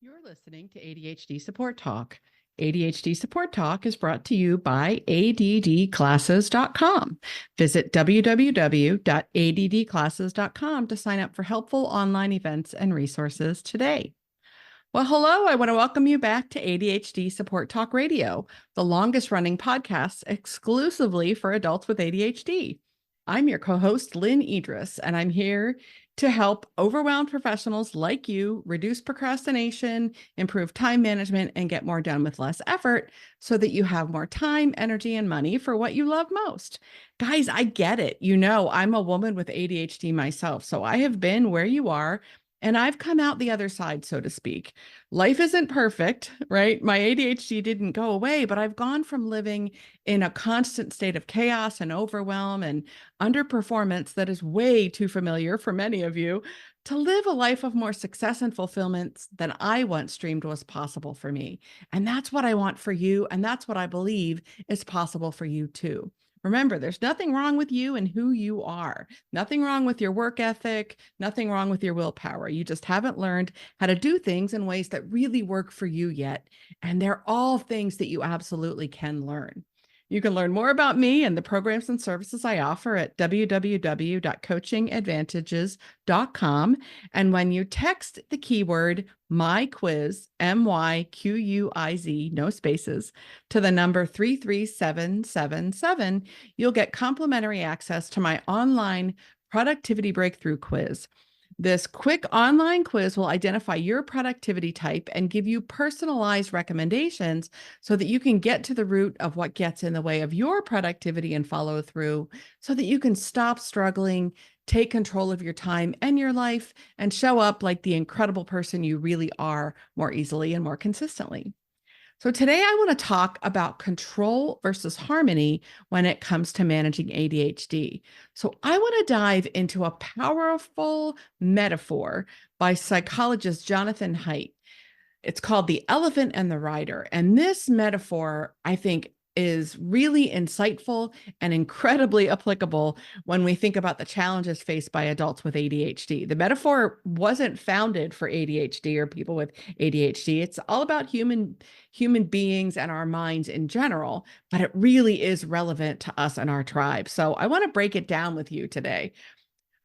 You're listening to ADHD Support Talk. ADHD Support Talk is brought to you by addclasses.com. Visit www.addclasses.com to sign up for helpful online events and resources today. Well, hello. I want to welcome you back to ADHD Support Talk Radio, the longest running podcast exclusively for adults with ADHD. I'm your co-host, Lynne Edris, and I'm here to help overwhelmed professionals like you reduce procrastination, improve time management, and get more done with less effort so that you have more time, energy, and money for what you love most. Guys, I get it. You know, I'm a woman with ADHD myself, so I have been where you are. And I've come out the other side, so to speak. Life isn't perfect, right? My ADHD didn't go away, but I've gone from living in a constant state of chaos and overwhelm and underperformance that is way too familiar for many of you to live a life of more success and fulfillment than I once dreamed was possible for me. And that's what I want for you. And that's what I believe is possible for you too. Remember, there's nothing wrong with you and who you are. Nothing wrong with your work ethic, nothing wrong with your willpower. You just haven't learned how to do things in ways that really work for you yet. And they're all things that you absolutely can learn. You can learn more about me and the programs and services I offer at www.coachingadvantages.com. And when you text the keyword MyQuiz, MYQUIZ, no spaces, to the number 33777, you'll get complimentary access to my online productivity breakthrough quiz. This quick online quiz will identify your productivity type and give you personalized recommendations so that you can get to the root of what gets in the way of your productivity and follow through so that you can stop struggling, take control of your time and your life, and show up like the incredible person you really are more easily and more consistently. So today I want to talk about control versus harmony when it comes to managing ADHD. So I want to dive into a powerful metaphor by psychologist Jonathan Haidt. It's called The Elephant and the Rider. And this metaphor, I think, is really insightful and incredibly applicable when we think about the challenges faced by adults with ADHD. The metaphor wasn't founded for ADHD or people with ADHD. It's all about human beings and our minds in general, but it really is relevant to us and our tribe. So I want to break it down with you today.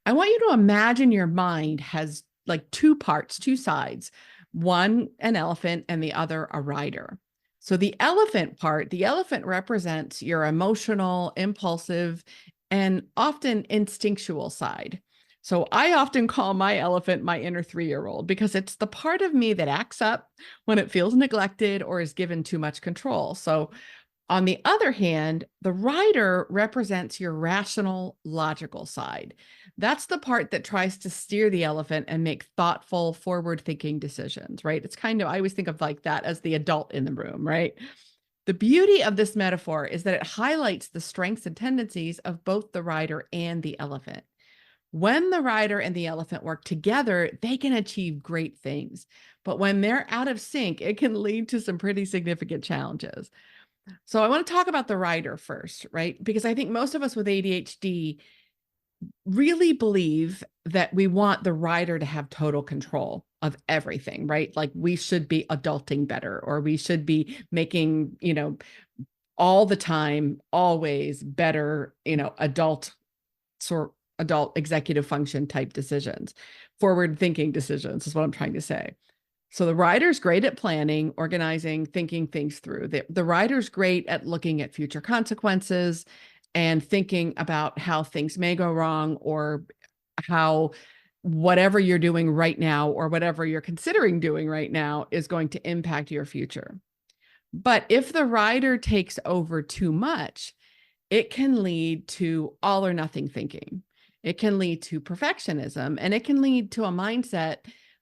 I want you to imagine your mind has like two parts, two sides, one an elephant and the other a rider. So the elephant part, the elephant represents your emotional, impulsive, and often instinctual side. So I often call my elephant my inner 3-year-old because it's the part of me that acts up when it feels neglected or is given too much control. So on the other hand, the rider represents your rational, logical side. That's the part that tries to steer the elephant and make thoughtful, forward-thinking decisions, right? It's kind of, I always think of like that as the adult in the room, right? The beauty of this metaphor is that it highlights the strengths and tendencies of both the rider and the elephant. When the rider and the elephant work together, they can achieve great things. But when they're out of sync, it can lead to some pretty significant challenges. So I want to talk about the rider first, right? Because I think most of us with ADHD really believe that we want the rider to have total control of everything, right? Like we should be adulting better, or we should be making, all the time, always better, adult executive function type decisions, forward thinking decisions is what I'm trying to say. So the rider's great at planning, organizing, thinking things through. The rider's great at looking at future consequences and thinking about how things may go wrong, or how whatever you're doing right now or whatever you're considering doing right now is going to impact your future. But if the rider takes over too much, it can lead to all or nothing thinking. It can lead to perfectionism, and it can lead to a mindset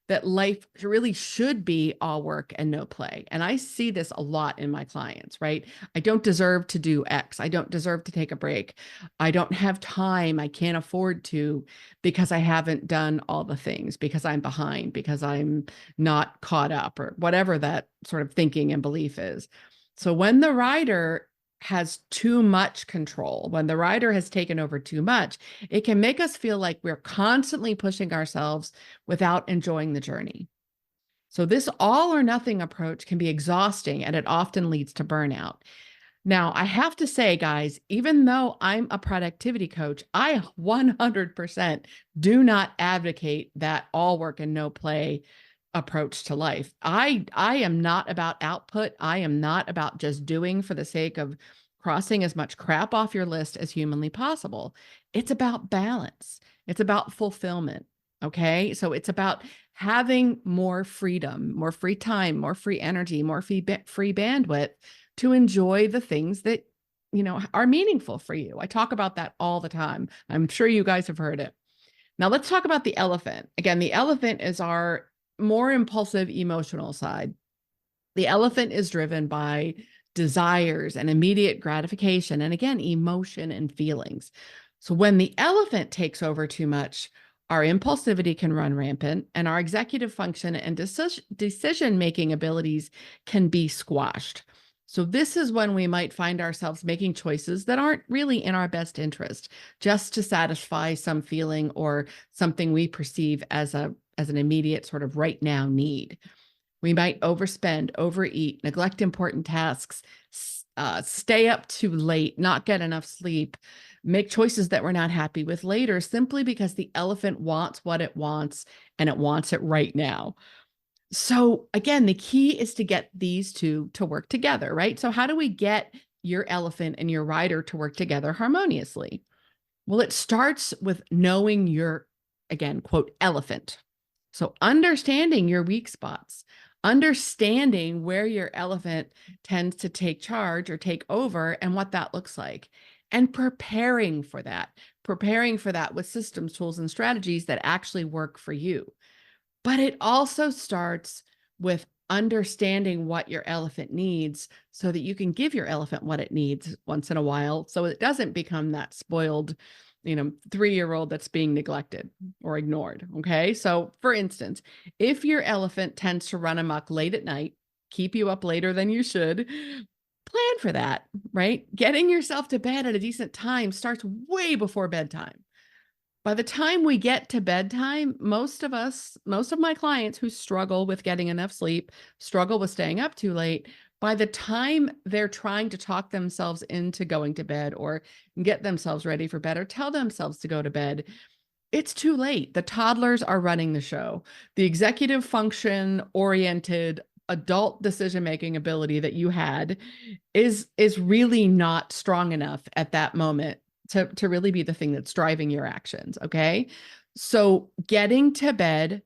that life really should be all work and no play. And I see this a lot in my clients, right? I don't deserve to do X. I don't deserve to take a break. I don't have time. I can't afford to because I haven't done all the things, because I'm behind, because I'm not caught up, or whatever that sort of thinking and belief is. So when the rider has too much control, when the rider has taken over too much, it can make us feel like we're constantly pushing ourselves without enjoying the journey. So this all or nothing approach can be exhausting and it often leads to burnout. Now, I have to say, guys, even though I'm a productivity coach, I 100% do not advocate that all work and no play approach to life. I am not about output. I am not about just doing for the sake of crossing as much crap off your list as humanly possible. It's about balance. It's about fulfillment. Okay. So it's about having more freedom, more free time, more free energy, more free bandwidth to enjoy the things that, are meaningful for you. I talk about that all the time. I'm sure you guys have heard it. Now let's talk about the elephant. Again, the elephant is our more impulsive emotional side. The elephant is driven by desires and immediate gratification, and again, emotion and feelings. So when the elephant takes over too much, our impulsivity can run rampant, and our executive function and decision-making abilities can be squashed. So this is when we might find ourselves making choices that aren't really in our best interest, just to satisfy some feeling or something we perceive as an immediate sort of right now need. We might overspend, overeat, neglect important tasks, stay up too late, not get enough sleep, make choices that we're not happy with later, simply because the elephant wants what it wants and it wants it right now. So again, the key is to get these two to work together, right? So how do we get your elephant and your rider to work together harmoniously? Well, it starts with knowing your, again, quote, elephant. So understanding your weak spots, understanding where your elephant tends to take charge or take over and what that looks like, and preparing for that with systems, tools, and strategies that actually work for you. But it also starts with understanding what your elephant needs so that you can give your elephant what it needs once in a while, so it doesn't become that spoiled, 3-year-old that's being neglected or ignored. Okay. So for instance, if your elephant tends to run amok late at night, keep you up later than you should, plan for that, right? Getting yourself to bed at a decent time starts way before bedtime. By the time we get to bedtime, most of my clients who struggle with getting enough sleep, struggle with staying up too late, by the time they're trying to talk themselves into going to bed or get themselves ready for bed or tell themselves to go to bed, it's too late. The toddlers are running the show. The executive function oriented adult decision-making ability that you had is really not strong enough at that moment to really be the thing that's driving your actions. Okay. So getting to bed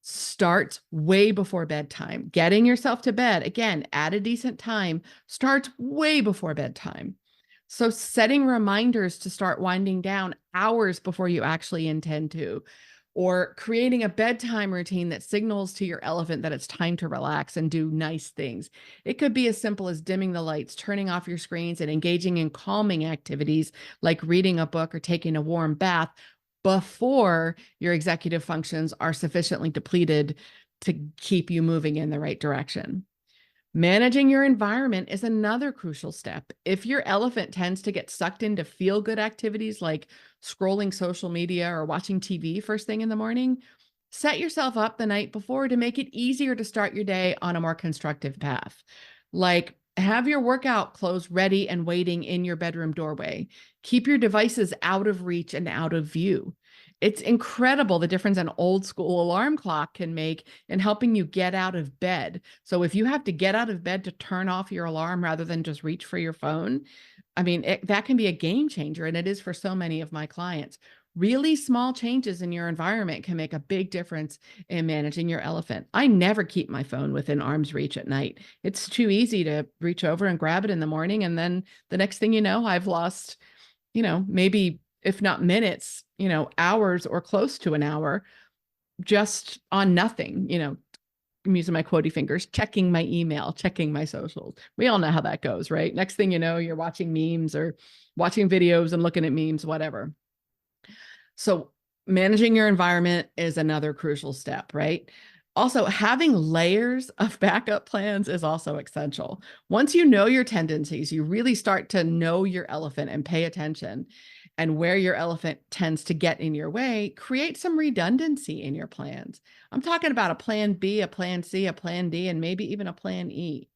starts way before bedtime. Getting yourself to bed, again, at a decent time, starts way before bedtime. So setting reminders to start winding down hours before you actually intend to, or creating a bedtime routine that signals to your elephant that it's time to relax and do nice things. It could be as simple as dimming the lights, turning off your screens, and engaging in calming activities like reading a book or taking a warm bath before your executive functions are sufficiently depleted to keep you moving in the right direction. Managing your environment is another crucial step. If your elephant tends to get sucked into feel-good activities like scrolling social media or watching TV first thing in the morning, set yourself up the night before to make it easier to start your day on a more constructive path. Like, have your workout clothes ready and waiting in your bedroom doorway. Keep your devices out of reach and out of view. It's incredible the difference an old school alarm clock can make in helping you get out of bed. So if you have to get out of bed to turn off your alarm rather than just reach for your phone, I mean, that can be a game changer. And it is for so many of my clients. Really small changes in your environment can make a big difference in managing your elephant. I never keep my phone within arm's reach at night. It's too easy to reach over and grab it in the morning. And then the next thing you know, I've lost, maybe if not minutes, hours or close to an hour just on nothing, I'm using my quotey fingers, checking my email, checking my socials. We all know how that goes, right? Next thing you know, you're watching memes or watching videos and looking at memes, whatever. So managing your environment is another crucial step, right? Also, having layers of backup plans is also essential. Once you know your tendencies, you really start to know your elephant and pay attention. and where your elephant tends to get in your way, create some redundancy in your plans. I'm talking about a plan B, a plan C, a plan D, and maybe even a plan E.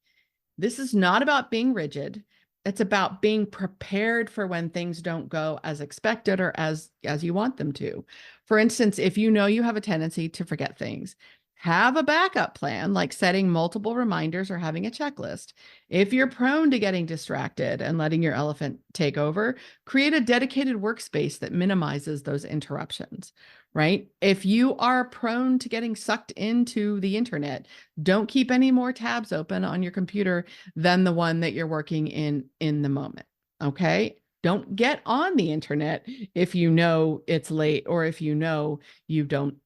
This is not about being rigid. It's about being prepared for when things don't go as expected or as you want them to. For instance, if you know you have a tendency to forget things, have a backup plan like setting multiple reminders or having a checklist. If you're prone to getting distracted and letting your elephant take over, create a dedicated workspace that minimizes those interruptions, right? If you are prone to getting sucked into the internet, don't keep any more tabs open on your computer than the one that you're working in the moment. Okay. Don't get on the internet if you know it's late, or if you know you don't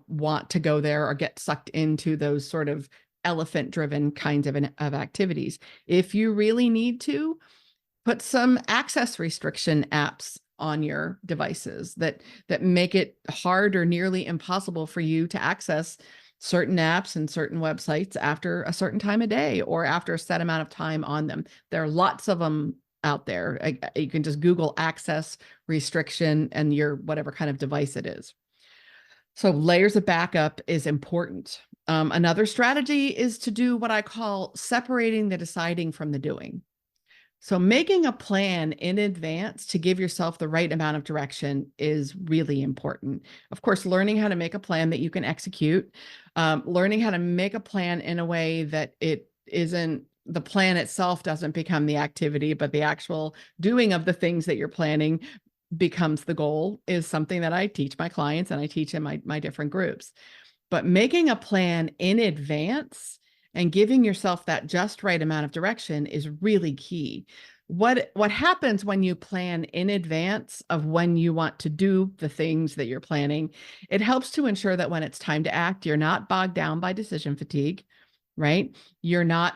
want to go there or get sucked into those sort of elephant driven kinds of activities. If you really need to, put some access restriction apps on your devices that make it hard or nearly impossible for you to access certain apps and certain websites after a certain time of day or after a set amount of time on them. There are lots of them out there. You can just Google access restriction and your whatever kind of device it is. So layers of backup is important. Another strategy is to do what I call separating the deciding from the doing. So making a plan in advance to give yourself the right amount of direction is really important. Of course, learning how to make a plan that you can execute, learning how to make a plan in a way that it isn't, the plan itself doesn't become the activity, but the actual doing of the things that you're planning becomes the goal, is something that I teach my clients and I teach in my different groups. But making a plan in advance and giving yourself that just right amount of direction is really key. What happens when you plan in advance of when you want to do the things that you're planning? It helps to ensure that when it's time to act, you're not bogged down by decision fatigue, right? You're not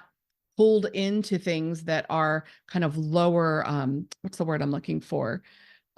pulled into things that are kind of lower, what's the word I'm looking for?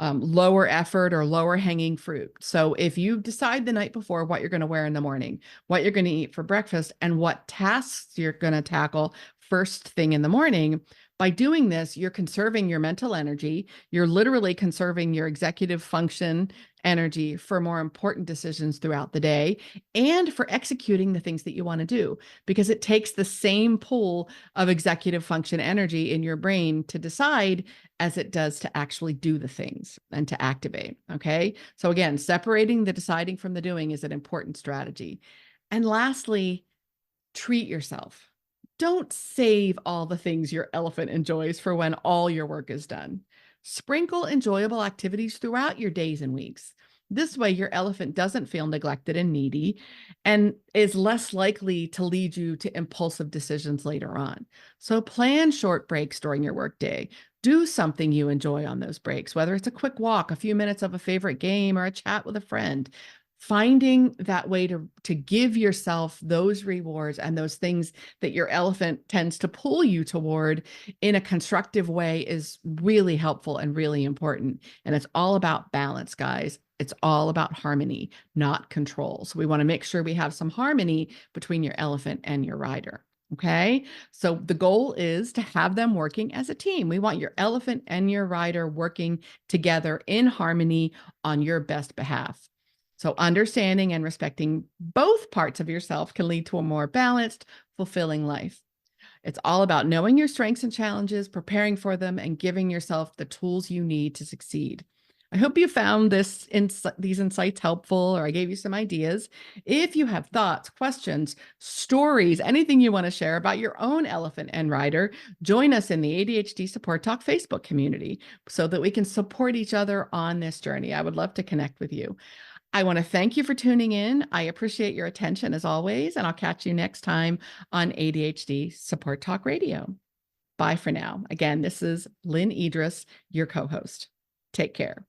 Lower effort or lower hanging fruit. So if you decide the night before what you're going to wear in the morning, what you're going to eat for breakfast, and what tasks you're going to tackle first thing in the morning, by doing this, you're conserving your mental energy. You're literally conserving your executive function energy for more important decisions throughout the day and for executing the things that you want to do, because it takes the same pool of executive function energy in your brain to decide as it does to actually do the things and to activate. Okay. So again, separating the deciding from the doing is an important strategy. And lastly, treat yourself. Don't save all the things your elephant enjoys for when all your work is done. Sprinkle enjoyable activities throughout your days and weeks. This way, your elephant doesn't feel neglected and needy and is less likely to lead you to impulsive decisions later on. So plan short breaks during your workday. Do something you enjoy on those breaks, whether it's a quick walk, a few minutes of a favorite game, or a chat with a friend. Finding that way to give yourself those rewards and those things that your elephant tends to pull you toward in a constructive way is really helpful and really important. And it's all about balance, guys. It's all about harmony, not control. So we want to make sure we have some harmony between your elephant and your rider. Okay. So the goal is to have them working as a team. We want your elephant and your rider working together in harmony on your best behalf. So understanding and respecting both parts of yourself can lead to a more balanced, fulfilling life. It's all about knowing your strengths and challenges, preparing for them, and giving yourself the tools you need to succeed. I hope you found these insights helpful, or I gave you some ideas. If you have thoughts, questions, stories, anything you want to share about your own elephant and rider, join us in the ADHD Support Talk Facebook community so that we can support each other on this journey. I would love to connect with you. I want to thank you for tuning in. I appreciate your attention as always, and I'll catch you next time on ADHD Support Talk Radio. Bye for now. Again, this is Lynne Edris, your co-host. Take care.